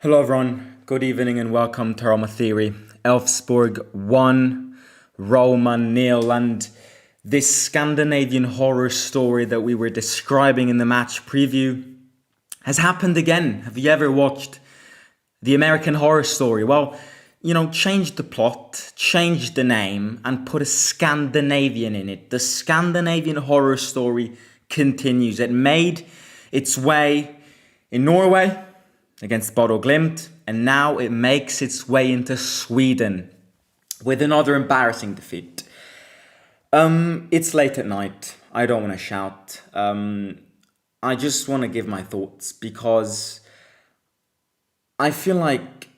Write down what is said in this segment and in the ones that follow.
Hello everyone, good evening and welcome to Roma Theory. Elfsborg 1, Roma 0, and this Scandinavian horror story that we were describing in the match preview has happened again. Have you ever watched the American Horror Story? Well, change the plot, change the name, and put a Scandinavian in it. The Scandinavian Horror Story continues. It made its way in Norway against Bodo Glimt, and now it makes its way into Sweden with another embarrassing defeat. It's late at night. I don't want to shout. I just want to give my thoughts because I feel like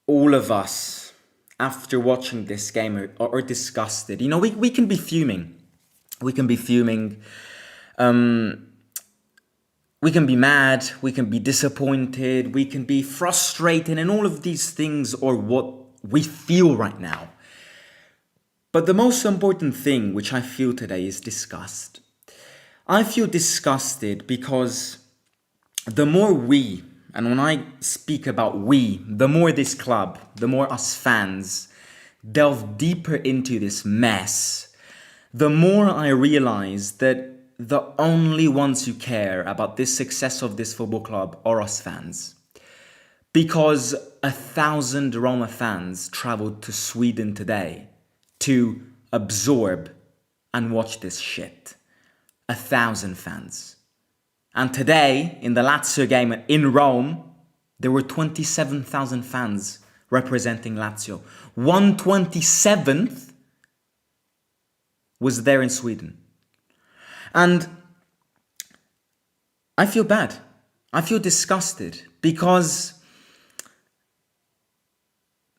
all of us, after watching this game, are disgusted. We can be fuming. We can be fuming. We can be mad, we can be disappointed, we can be frustrated, and all of these things are what we feel right now. But the most important thing which I feel today is disgust. I feel disgusted because the more we, and when I speak about we, the more this club, the more us fans delve deeper into this mess, the more I realize that the only ones who care about the success of this football club are us fans. Because 1,000 Roma fans travelled to Sweden today to absorb and watch this shit. 1,000 fans. And today, in the Lazio game in Rome, there were 27,000 fans representing Lazio. 1/27th was there in Sweden. And I feel bad. I feel disgusted because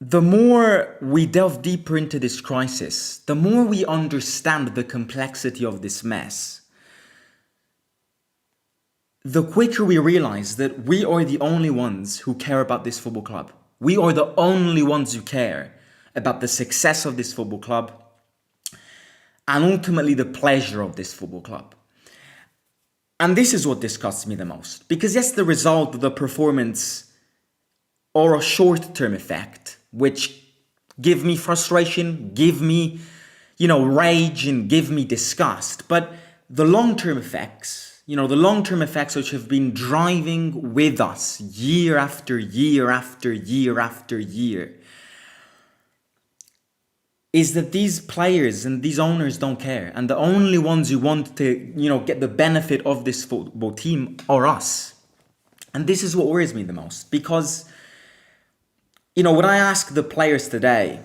the more we delve deeper into this crisis, the more we understand the complexity of this mess, the quicker we realize that we are the only ones who care about this football club. We are the only ones who care about the success of this football club and ultimately the pleasure of this football club. And this is what disgusts me the most. Because yes, the result, the performance, are a short-term effect, which give me frustration, give me, rage, and give me disgust. But the long-term effects, which have been driving with us year after year after year after year, is that these players and these owners don't care. And the only ones who want to, get the benefit of this football team are us. And this is what worries me the most. Because, when I ask the players today,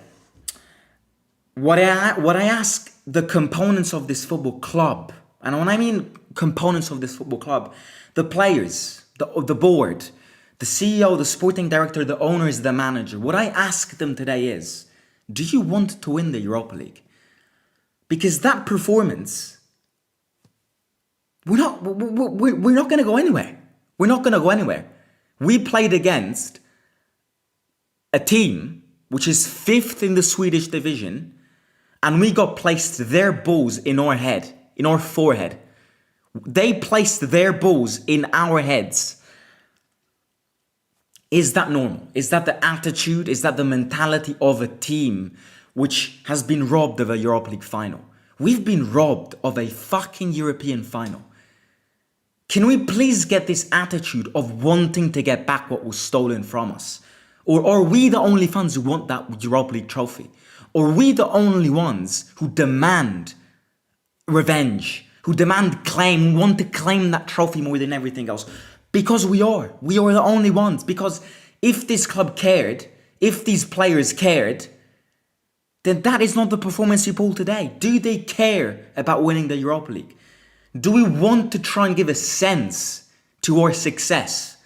what I ask the components of this football club, and when I mean components of this football club, the players, the board, the CEO, the sporting director, the owners, the manager, what I ask them today is, do you want to win the Europa League? Because that performance, we're not going to go anywhere. We're not going to go anywhere. We played against a team which is 5th in the Swedish division, and we got placed their balls in our head, in our forehead. They placed their balls in our heads. Is that normal? Is that the attitude? Is that the mentality of a team which has been robbed of a Europa League final? We've been robbed of a fucking European final. Can we please get this attitude of wanting to get back what was stolen from us? Or are we the only fans who want that Europa League trophy? Or are we the only ones who demand revenge, who demand claim, want to claim that trophy more than everything else? Because we are the only ones. Because if this club cared, if these players cared, then that is not the performance you pull today. Do they care about winning the Europa League? Do we want to try and give a sense to our success?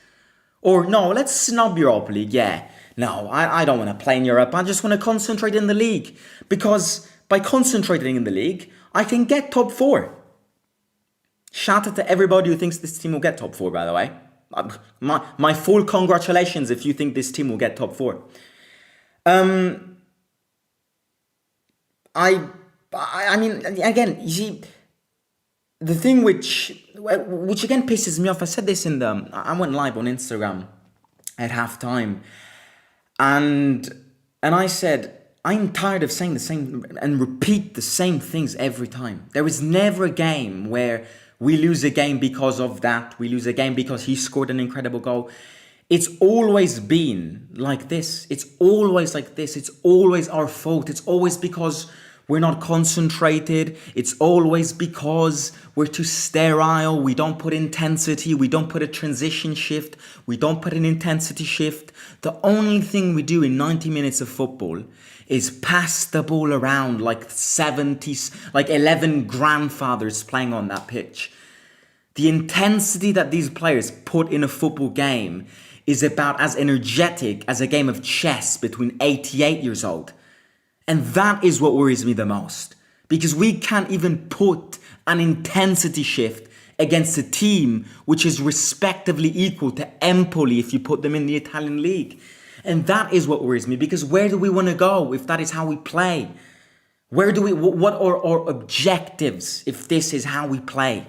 Or no, let's snub Europa League, yeah. No, I don't want to play in Europe. I just want to concentrate in the league. Because by concentrating in the league, I can get top 4. Shout out to everybody who thinks this team will get top 4, by the way. My full congratulations if you think this team will get top 4. I mean, again, you see, the thing which again pisses me off, I said this I went live on Instagram at halftime. And I said, I'm tired of saying the same and repeat the same things every time. There is never a game where we lose a game because of that. We lose a game because he scored an incredible goal. It's always been like this. It's always like this. It's always our fault. It's always because we're not concentrated. It's always because we're too sterile. We don't put intensity. We don't put a transition shift. We don't put an intensity shift. The only thing we do in 90 minutes of football is pass the ball around like 70s, like 11 grandfathers playing on that pitch. The intensity that these players put in a football game is about as energetic as a game of chess between 88 years old. And that is what worries me the most. Because we can't even put an intensity shift against a team which is respectively equal to Empoli if you put them in the Italian league. And that is what worries me, because where do we want to go if that is how we play? What are our objectives if this is how we play?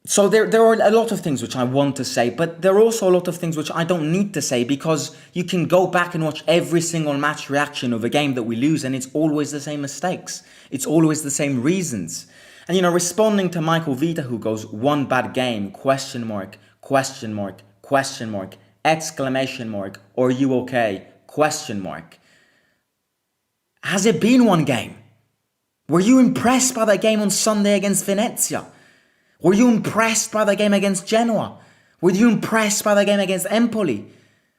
So there are a lot of things which I want to say, but there are also a lot of things which I don't need to say, because you can go back and watch every single match reaction of a game that we lose and it's always the same mistakes. It's always the same reasons. And, you know, responding to Michael Vita, who goes, one bad game, question mark, question mark, question mark, exclamation mark, are you okay, question mark. Has it been one game? Were you impressed by that game on Sunday against Venezia? Were you impressed by the game against Genoa? Were you impressed by the game against Empoli?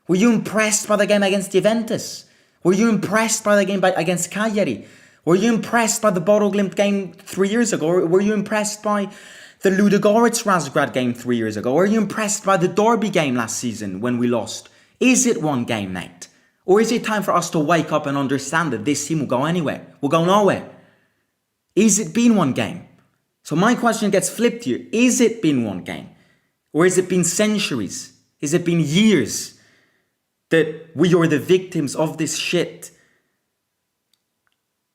Were you impressed by the game against Juventus? Were you impressed by the game against Cagliari? Were you impressed by the Bodo Glimt game 3 years ago? Or were you impressed by the Ludogorets Razgrad game 3 years ago? Or were you impressed by the Derby game last season when we lost? Is it one game, mate? Or is it time for us to wake up and understand that this team will go anywhere? Will go nowhere? Is it been one game? So my question gets flipped here. Is it been one game? Or has it been centuries? Has it been years that we are the victims of this shit?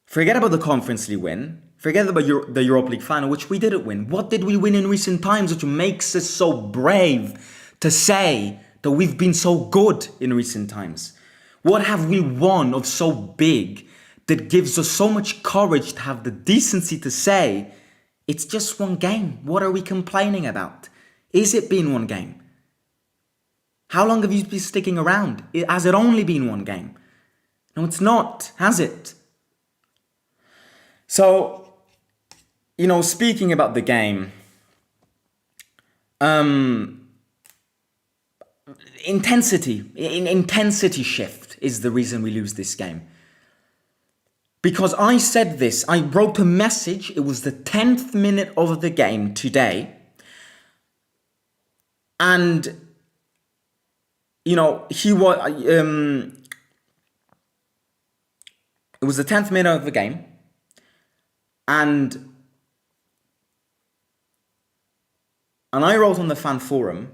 Forget about the Conference League win. Forget about the Europa League final, which we didn't win. What did we win in recent times, which makes us so brave to say that we've been so good in recent times? What have we won of so big that gives us so much courage to have the decency to say, it's just one game. What are we complaining about? Is it been one game? How long have you been sticking around? Has it only been one game? No, it's not, has it? So, you know, speaking about the game, intensity shift is the reason we lose this game. Because I said this, I wrote a message, it was the 10th minute of the game today. And, you know, it was the 10th minute of the game. And I wrote on the fan forum,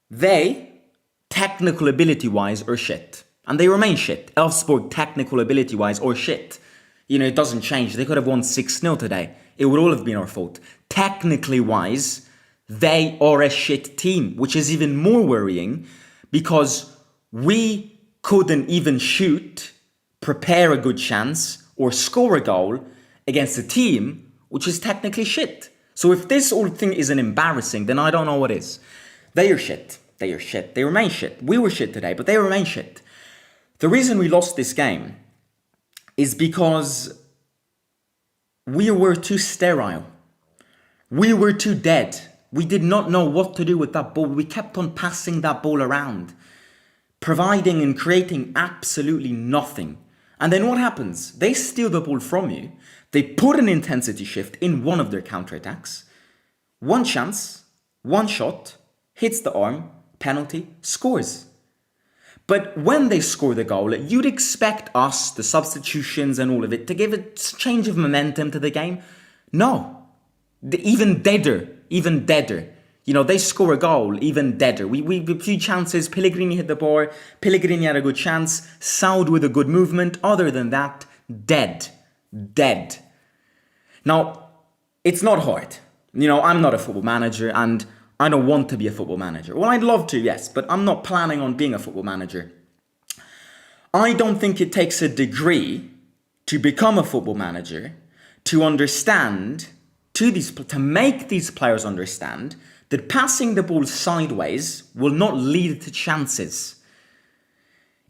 they, technical ability-wise, are shit. And they remain shit. Elfsborg, technical ability-wise, or shit. You know, it doesn't change. They could have won 6-0 today. It would all have been our fault. Technically-wise, they are a shit team, which is even more worrying because we couldn't even shoot, prepare a good chance, or score a goal against a team which is technically shit. So if this whole thing isn't embarrassing, then I don't know what is. They are shit. They are shit. They remain shit. We were shit today, but they remain shit. The reason we lost this game is because we were too sterile. We were too dead. We did not know what to do with that ball. We kept on passing that ball around, providing and creating absolutely nothing. And then what happens? They steal the ball from you. They put an intensity shift in one of their counterattacks. One chance, one shot, hits the arm, penalty, scores. But when they score the goal, you'd expect us, the substitutions and all of it, to give a change of momentum to the game. No. Even deader. You know, they score a goal, even deader. We a few chances, Pellegrini hit the bar, Pellegrini had a good chance, Saud with a good movement. Other than that, dead. Now, it's not hard. I'm not a football manager and I don't want to be a football manager. Well, I'd love to, yes, but I'm not planning on being a football manager. I don't think it takes a degree to become a football manager, to understand, to make these players understand that passing the ball sideways will not lead to chances.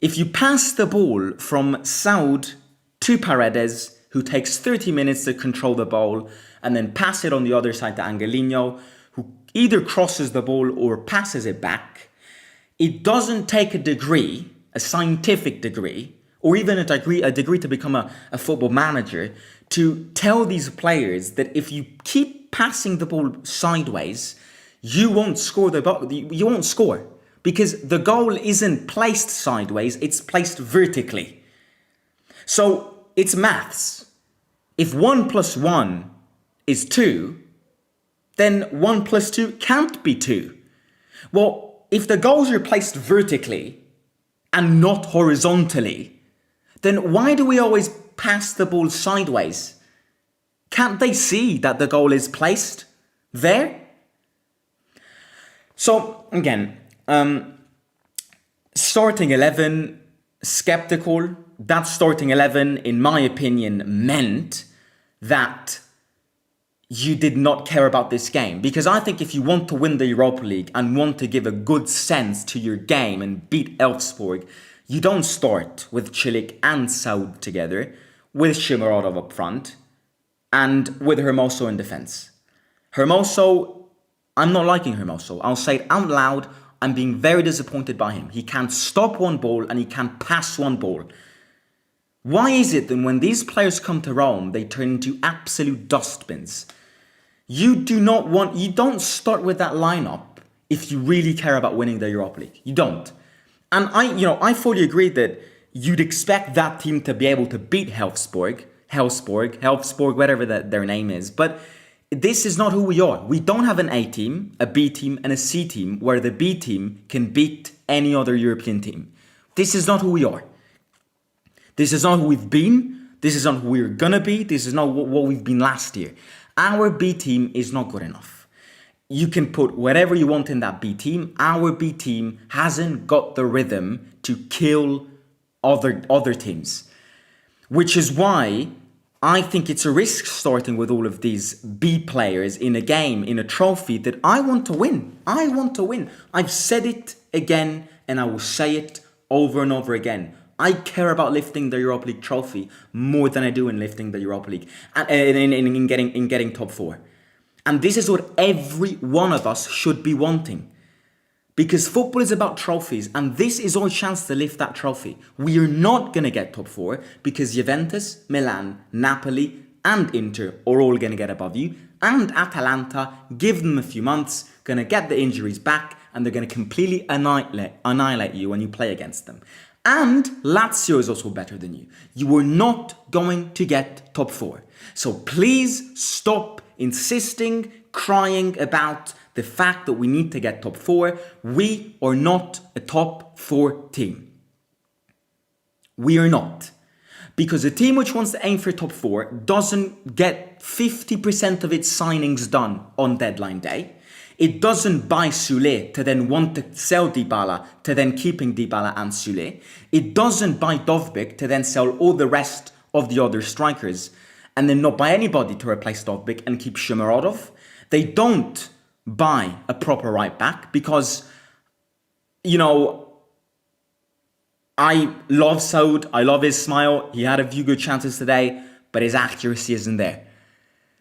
If you pass the ball from Saud to Paredes, who takes 30 minutes to control the ball, and then pass it on the other side to Angelino, who either crosses the ball or passes it back, it doesn't take a degree, a scientific degree, or even a degree to become a football manager, to tell these players that if you keep passing the ball sideways, you won't score you won't score. Because the goal isn't placed sideways, it's placed vertically. So it's maths. If 1 + 1 is 2, then 1 + 2 can't be 2. Well, if the goals are placed vertically and not horizontally, then why do we always pass the ball sideways? Can't they see that the goal is placed there? So, again, starting 11, skeptical. That starting 11, in my opinion, meant that you did not care about this game. Because I think if you want to win the Europa League and want to give a good sense to your game and beat Elfsborg, you don't start with Cilic and Saud together, with Shomurodov up front, and with Hermoso in defence. Hermoso, I'm not liking Hermoso. I'll say it out loud, I'm being very disappointed by him. He can't stop one ball and he can't pass one ball. Why is it that when these players come to Rome, they turn into absolute dustbins? You don't start with that lineup if you really care about winning the Europa League. You don't. And I fully agree that you'd expect that team to be able to beat Elfsborg, whatever their name is. But this is not who we are. We don't have an A team, a B team, and a C team where the B team can beat any other European team. This is not who we are. This is not who we've been. This is not who we're gonna be. This is not what we've been last year. Our B team is not good enough. You can put whatever you want in that B team. Our B team hasn't got the rhythm to kill other teams. Which is why I think it's a risk starting with all of these B players in a game, in a trophy that I want to win. I want to win. I've said it again and I will say it over and over again. I care about lifting the Europa League trophy more than I do in lifting the Europa League and in getting top 4. And this is what every one of us should be wanting. Because football is about trophies and this is our chance to lift that trophy. We are not going to get top 4 because Juventus, Milan, Napoli and Inter are all going to get above you. And Atalanta, give them a few months, going to get the injuries back and they're going to completely annihilate you when you play against them. And Lazio is also better than you. You are not going to get top 4. So please stop insisting, crying about the fact that we need to get top 4. We are not a top 4 team. We are not. Because a team which wants to aim for top 4 doesn't get 50% of its signings done on deadline day. It doesn't buy Sule to then want to sell Dybala to then keeping Dybala and Sule. It doesn't buy Dovbyk to then sell all the rest of the other strikers and then not buy anybody to replace Dovbyk and keep Shomurodov. They don't buy a proper right back because, I love Saud. I love his smile. He had a few good chances today, but his accuracy isn't there.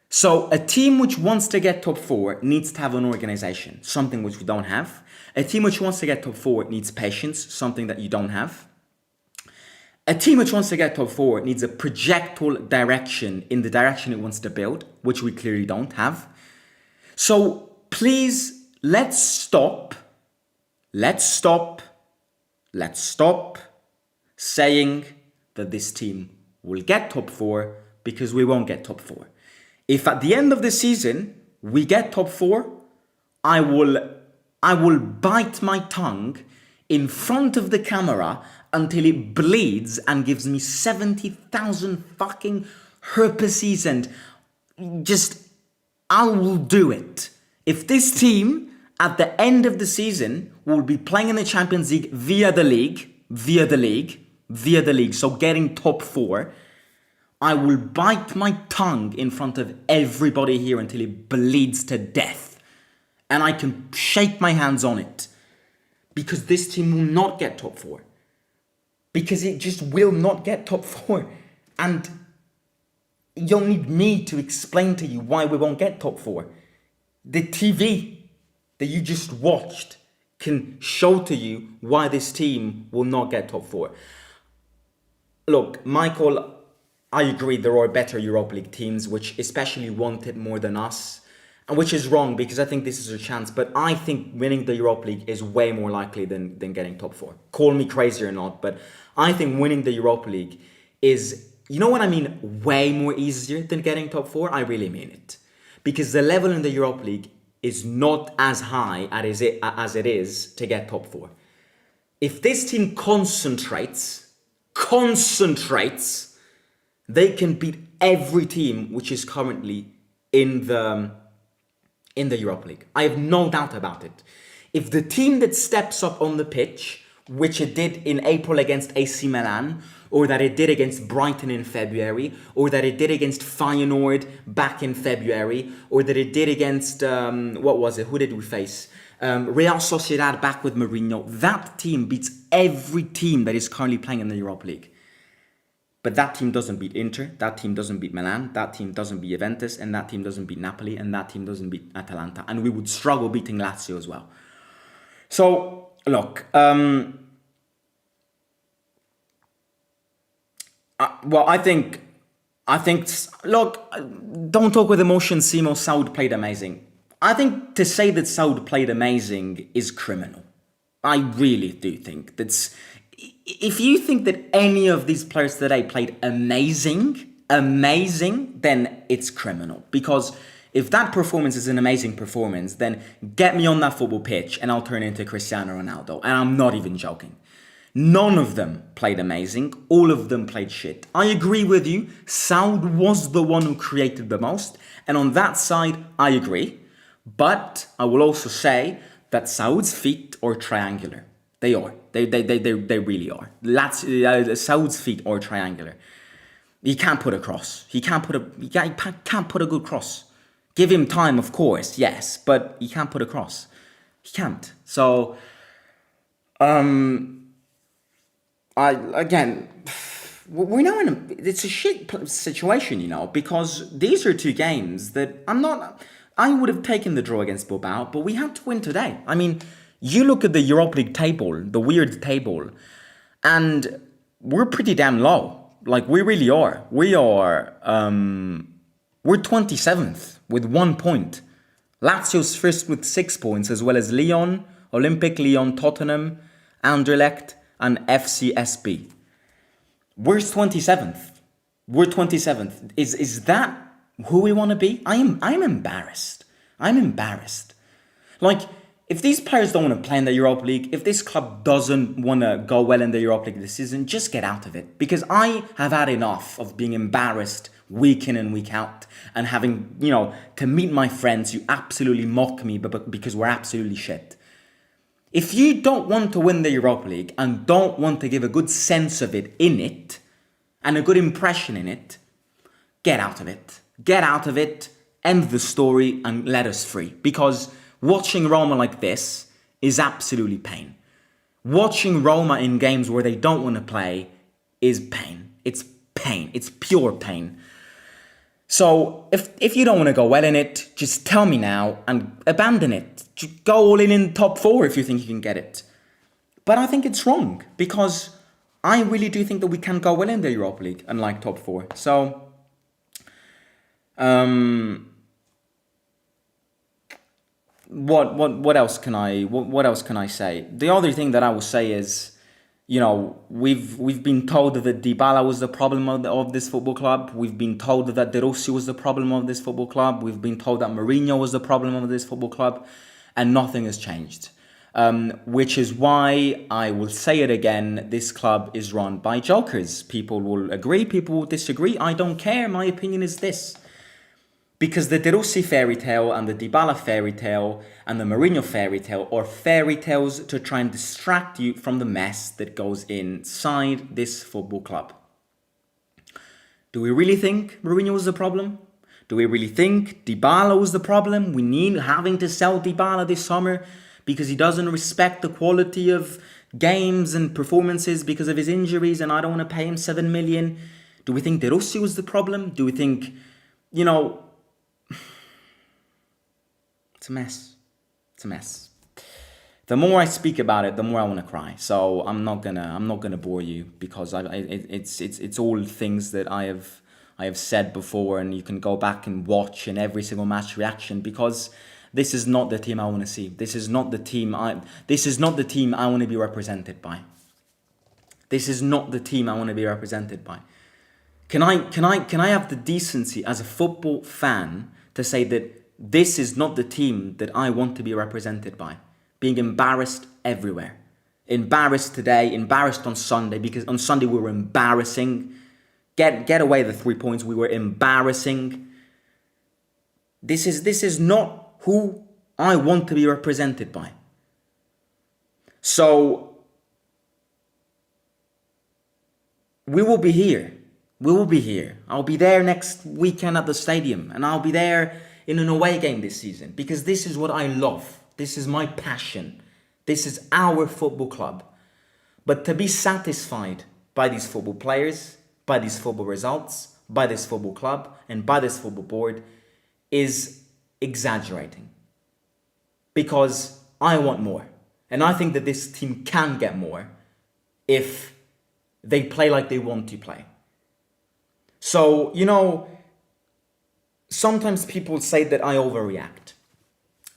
So a team which wants to get top 4 needs to have an organization, something which we don't have. A team which wants to get top 4 needs patience, something that you don't have. A team which wants to get top 4 needs a projectile direction in the direction it wants to build, which we clearly don't have. So please, let's stop saying that this team will get top 4 because we won't get top 4. If at the end of the season we get top 4, I will bite my tongue in front of the camera until it bleeds and gives me 70,000 fucking herpes and just I will do it. If this team at the end of the season will be playing in the Champions League via the league, so getting top 4, I will bite my tongue in front of everybody here until it bleeds to death. And I can shake my hands on it. Because this team will not get top 4. Because it just will not get top 4. And you'll need me to explain to you why we won't get top 4. The TV that you just watched can show to you why this team will not get top 4. Look, Michael, I agree there are better Europa League teams which especially want it more than us. And which is wrong because I think this is a chance. But I think winning the Europa League is way more likely than getting top 4. Call me crazy or not, but I think winning the Europa League is, you know what I mean, way more easier than getting top 4. I really mean it. Because the level in the Europa League is not as high as it is to get top 4. If this team concentrates, they can beat every team which is currently in the Europa League. I have no doubt about it. If the team that steps up on the pitch, which it did in April against AC Milan, or that it did against Brighton in February, or that it did against Feyenoord back in February, or that it did against, who did we face? Real Sociedad back with Mourinho. That team beats every team that is currently playing in the Europa League. But that team doesn't beat Inter, that team doesn't beat Milan, that team doesn't beat Juventus, and that team doesn't beat Napoli, and that team doesn't beat Atalanta. And we would struggle beating Lazio as well. So, look, I think, look, don't talk with emotion, Simo. Saud played amazing. I think to say that Saud played amazing is criminal. I really do think that's... If you think that any of these players today played amazing, then it's criminal. Because if that performance is an amazing performance, then get me on that football pitch and I'll turn into Cristiano Ronaldo. And I'm not even joking. None of them played amazing. All of them played shit. I agree with you. Saud was the one who created the most. And on that side, I agree. But I will also say that Saud's feet are triangular. They are. They really are. Saud's feet are triangular. He can't put a cross. He can't put a good cross. Give him time, of course, yes, but he can't put a cross. He can't. So, we're now it's a shit situation, you know, because these are two games that I would have taken the draw against Bilbao, but we had to win today. I mean, you look at the Europa League table, the weird table, and we're pretty damn low. Like, we really are. We're 27th with 1 point. Lazio's first with 6 points, as well as Lyon, Olympic Lyon, Tottenham, Anderlecht, and FCSB. We're 27th. We're 27th. Is that who we want to be? I'm embarrassed. I'm embarrassed. Like, if these players don't want to play in the Europa League, if this club doesn't want to go well in the Europa League this season, just get out of it. Because I have had enough of being embarrassed week in and week out and having, you know, to meet my friends who absolutely mock me because we're absolutely shit. If you don't want to win the Europa League and don't want to give a good sense of it in it and a good impression in it, get out of it. Get out of it, end the story and let us free. Because watching Roma like this is absolutely pain. Watching Roma in games where they don't want to play is pain. It's pain. It's pure pain. So if you don't want to go well in it, just tell me now and abandon it. Just go all in top 4 if you think you can get it. But I think it's wrong because I really do think that we can go well in the Europa League, unlike top 4. So, what else can I say? The other thing that I will say is, you know, we've been told that Dybala was the problem of this football club. We've been told that De Rossi was the problem of this football club. We've been told that Mourinho was the problem of this football club, and nothing has changed. Which is why I will say it again, this club is run by jokers. People will agree, people will disagree. I don't care. My opinion is this. Because the De Rossi fairy tale and the Dybala fairy tale and the Mourinho fairy tale are fairy tales to try and distract you from the mess that goes inside this football club. Do we really think Mourinho was the problem? Do we really think Dybala was the problem? We need having to sell Dybala this summer because he doesn't respect the quality of games and performances because of his injuries and I don't want to pay him 7 million. Do we think De Rossi was the problem? Do we think, it's a mess. It's a mess. The more I speak about it, the more I want to cry. So I'm not gonna bore you because it's all things that I have said before, and you can go back and watch in every single match reaction because this is not the team I want to see. This is not the team I want to be represented by. This is not the team I want to be represented by. Can I have the decency as a football fan to say that this is not the team that I want to be represented by? Being embarrassed everywhere. Embarrassed today, embarrassed on Sunday, because on Sunday we were embarrassing. Get away the 3 points, we were embarrassing. This is not who I want to be represented by. So we will be here. We will be here. I'll be there next weekend at the stadium, and I'll be there in an away game this season because this is what I love. This is my passion. This is our football club. But to be satisfied by these football players, by these football results, by this football club, and by this football board is exaggerating. Because I want more. And I think that this team can get more if they play like they want to play. So, sometimes people say that I overreact.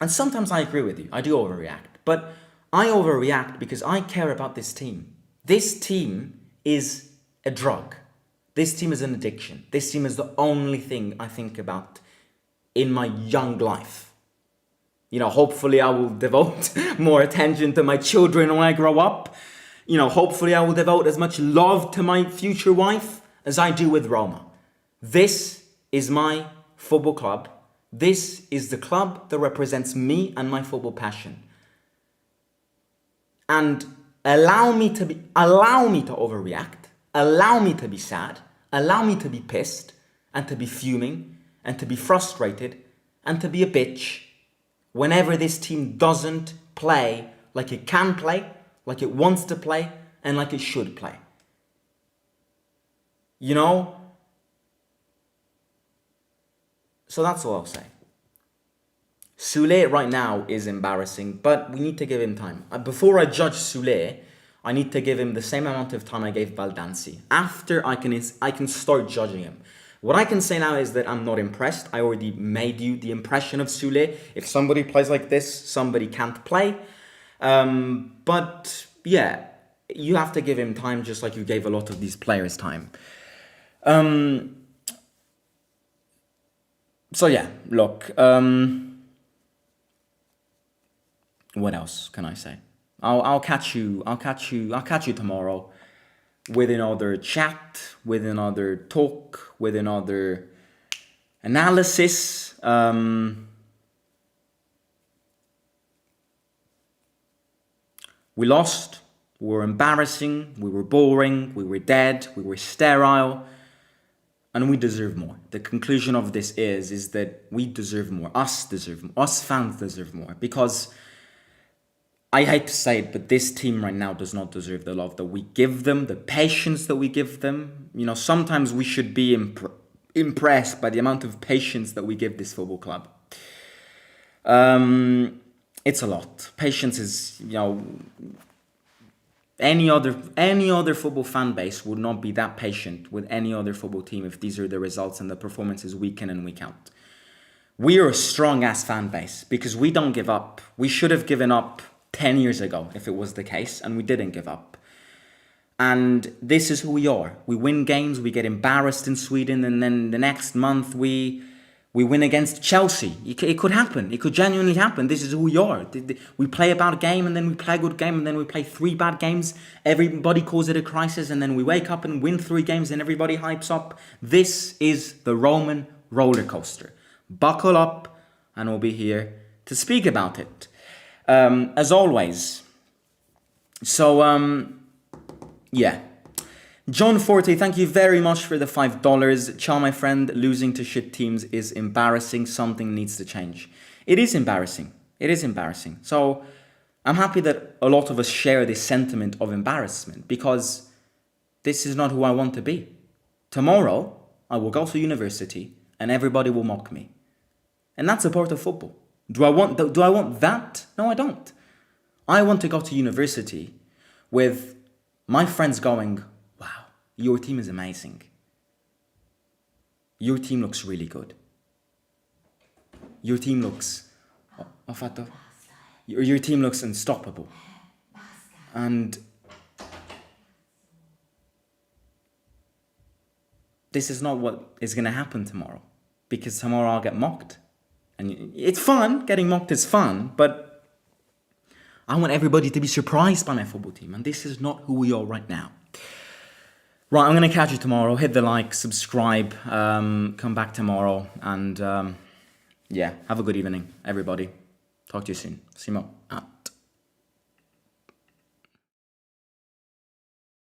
And sometimes I agree with you. I do overreact. But I overreact because I care about this team. This team is a drug. This team is an addiction. This team is the only thing I think about in my young life. Hopefully I will devote more attention to my children when I grow up. Hopefully I will devote as much love to my future wife as I do with Roma. This is my football club. This is the club that represents me and my football passion. And allow me to overreact, allow me to be sad, allow me to be pissed and to be fuming and to be frustrated and to be a bitch whenever this team doesn't play like it can play, like it wants to play, and like it should play. So that's all I'll say. Sule right now is embarrassing, but we need to give him time. Before I judge Sule, I need to give him the same amount of time I gave Baldanzi. After I can start judging him. What I can say now is that I'm not impressed. I already made you the impression of Sule. If somebody plays like this, somebody can't play. But yeah, you have to give him time just like you gave a lot of these players time. So yeah, look. What else can I say? I'll catch you tomorrow with another chat, with another talk, with another analysis. We lost. We were embarrassing. We were boring. We were dead. We were sterile. And we deserve more. The conclusion of this is that we deserve more. Us deserve more. Us fans deserve more. Because I hate to say it, but this team right now does not deserve the love that we give them, the patience that we give them. Sometimes we should be impressed by the amount of patience that we give this football club. It's a lot. Patience is, any other football fan base would not be that patient with any other football team if these are the results and the performances week in and week out. We are a strong-ass fan base because we don't give up. We should have given up 10 years ago if it was the case, and we didn't give up. And this is who we are. We win games, we get embarrassed in Sweden, and then the next month we win against Chelsea. It could happen. It could genuinely happen. This is who we are. We play a bad game, and then we play a good game, and then we play 3 bad games. Everybody calls it a crisis, and then we wake up and win 3 games, and everybody hypes up. This is the Roman roller coaster. Buckle up and we'll be here to speak about it. As always. So, yeah. John Forte, thank you very much for the $5. Ciao, my friend. Losing to shit teams is embarrassing. Something needs to change. It is embarrassing. It is embarrassing. So, I'm happy that a lot of us share this sentiment of embarrassment because this is not who I want to be. Tomorrow, I will go to university and everybody will mock me. And that's a part of football. Do I want that? No, I don't. I want to go to university with my friends going, wow, your team is amazing. Your team looks really good. Your team looks... Ho fatto? Your team looks unstoppable. And this is not what is going to happen tomorrow. Because tomorrow I'll get mocked. And it's fun, getting mocked is fun, but I want everybody to be surprised by my football team. And this is not who we are right now. Right, I'm going to catch you tomorrow. Hit the like, subscribe, come back tomorrow. And yeah, have a good evening, everybody. Talk to you soon. Simo out.